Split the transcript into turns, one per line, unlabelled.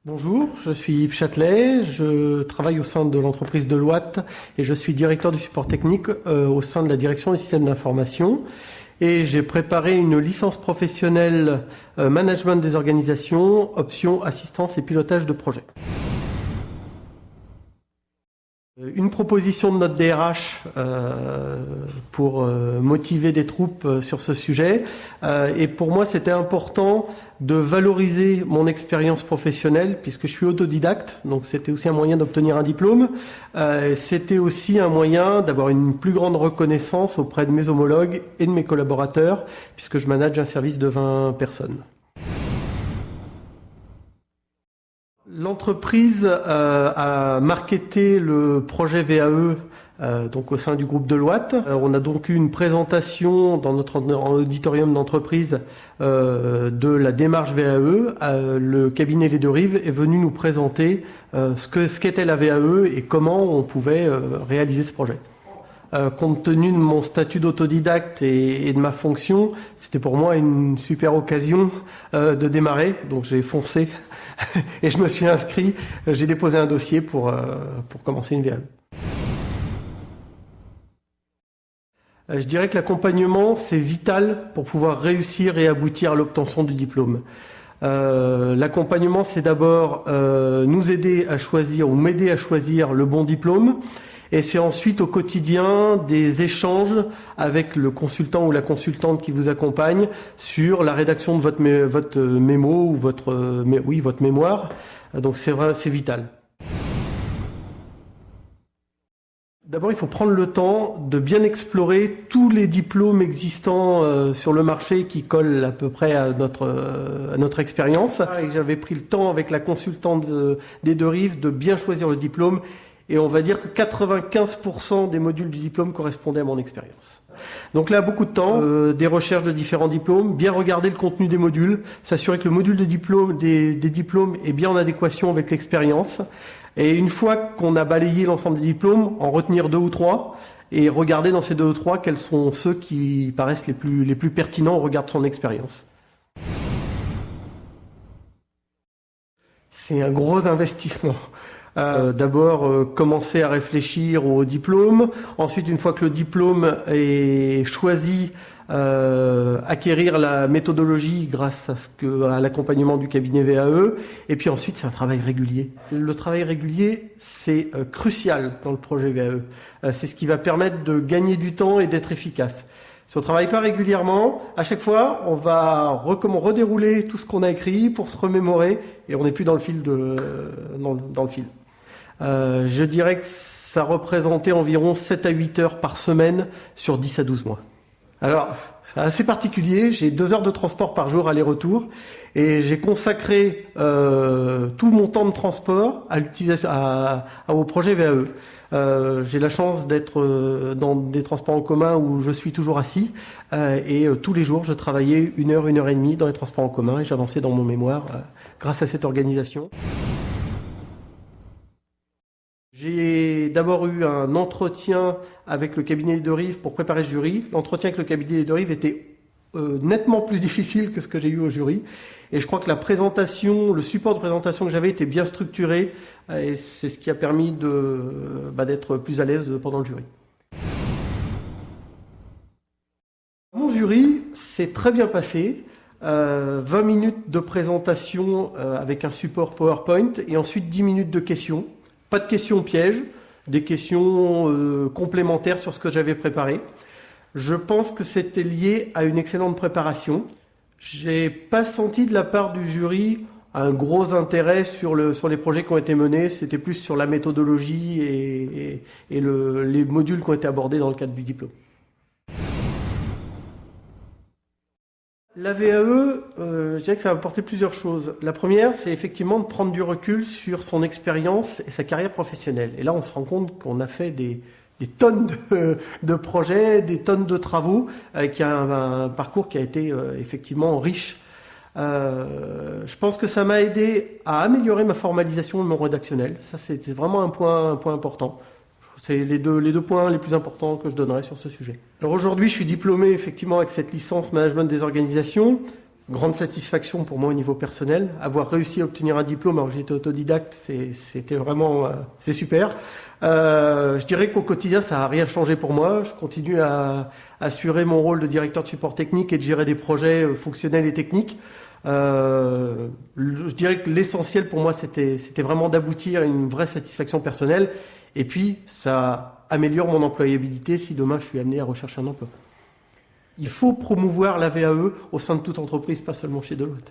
Bonjour, je suis Yves Châtelet, je travaille au sein de l'entreprise Deloitte et je suis directeur du support technique au sein de la direction des systèmes d'information. Et j'ai préparé une licence professionnelle management des organisations, option assistance et pilotage de projet. Une proposition de notre DRH pour motiver des troupes sur ce sujet. Et pour moi, c'était important de valoriser mon expérience professionnelle puisque je suis autodidacte. Donc, c'était aussi un moyen d'obtenir un diplôme. C'était aussi un moyen d'avoir une plus grande reconnaissance auprès de mes homologues et de mes collaborateurs puisque je manage un service de 20 personnes. L'entreprise a marketé le projet VAE donc au sein du groupe Deloitte. On a donc eu une présentation dans notre auditorium d'entreprise de la démarche VAE. Le cabinet Les Deux Rives est venu nous présenter ce qu'était la VAE et comment on pouvait réaliser ce projet. Compte tenu de mon statut d'autodidacte et de ma fonction, c'était pour moi une super occasion de démarrer. Donc j'ai foncé et je me suis inscrit. J'ai déposé un dossier pour commencer une VAE. Je dirais que l'accompagnement, c'est vital pour pouvoir réussir et aboutir à l'obtention du diplôme. L'accompagnement, c'est d'abord nous aider à choisir ou m'aider à choisir le bon diplôme. Et c'est ensuite au quotidien des échanges avec le consultant ou la consultante qui vous accompagne sur la rédaction de votre mémo ou votre mémoire. Donc c'est vrai, c'est vital. D'abord, il faut prendre le temps de bien explorer tous les diplômes existants sur le marché qui collent à peu près à notre expérience. J'avais pris le temps avec la consultante des Deux Rives de bien choisir le diplôme. Et on va dire que 95% des modules du diplôme correspondaient à mon expérience. Donc là, beaucoup de temps, des recherches de différents diplômes, bien regarder le contenu des modules, s'assurer que le module de diplôme, des diplômes est bien en adéquation avec l'expérience. Et une fois qu'on a balayé l'ensemble des diplômes, en retenir 2 ou 3 et regarder dans ces 2 ou 3 quels sont ceux qui paraissent les plus pertinents au regard de son expérience. C'est un gros investissement. D'abord, commencer à réfléchir au diplôme. Ensuite, une fois que le diplôme est choisi, acquérir la méthodologie grâce à l'accompagnement du cabinet VAE. Et puis ensuite, c'est un travail régulier. Le travail régulier, c'est crucial dans le projet VAE. C'est ce qui va permettre de gagner du temps et d'être efficace. Si on ne travaille pas régulièrement, à chaque fois, on va redérouler tout ce qu'on a écrit pour se remémorer et on n'est plus dans le fil. Dans le fil. Je dirais que ça représentait environ 7 à 8 heures par semaine sur 10 à 12 mois. Alors, c'est assez particulier, j'ai 2 heures de transport par jour aller-retour et j'ai consacré tout mon temps de transport à l'utilisation au projet VAE. J'ai la chance d'être dans des transports en commun où je suis toujours assis et tous les jours je travaillais 1 heure, 1 heure et demie dans les transports en commun et j'avançais dans mon mémoire grâce à cette organisation. J'ai d'abord eu un entretien avec le cabinet des Deux Rives pour préparer le jury. L'entretien avec le cabinet des Deux Rives était nettement plus difficile que ce que j'ai eu au jury. Et je crois que la présentation, le support de présentation que j'avais était bien structuré et c'est ce qui a permis d'être plus à l'aise pendant le jury. Mon jury s'est très bien passé. 20 minutes de présentation avec un support PowerPoint et ensuite 10 minutes de questions. Pas de questions pièges, des questions complémentaires sur ce que j'avais préparé. Je pense que c'était lié à une excellente préparation. J'ai pas senti de la part du jury un gros intérêt sur les projets qui ont été menés. C'était plus sur la méthodologie et les modules qui ont été abordés dans le cadre du diplôme. La VAE, je dirais que ça va apporter plusieurs choses. La première, c'est effectivement de prendre du recul sur son expérience et sa carrière professionnelle. Et là, on se rend compte qu'on a fait des tonnes de projets, des tonnes de travaux, avec un parcours qui a été effectivement riche. Je pense que ça m'a aidé à améliorer ma formalisation de mon rédactionnel. Ça, c'est vraiment un point important. C'est les deux points les plus importants que je donnerais sur ce sujet. Alors aujourd'hui, je suis diplômé effectivement avec cette licence management des organisations. grande satisfaction pour moi au niveau personnel. Avoir réussi à obtenir un diplôme, alors j'étais autodidacte, c'était vraiment, c'est super. Je dirais qu'au quotidien, ça n'a rien changé pour moi. Je continue à assurer mon rôle de directeur de support technique et de gérer des projets fonctionnels et techniques. Je dirais que l'essentiel pour moi, c'était vraiment d'aboutir à une vraie satisfaction personnelle. Et puis, ça améliore mon employabilité si demain je suis amené à rechercher un emploi. Il faut promouvoir la VAE au sein de toute entreprise, pas seulement chez Deloitte.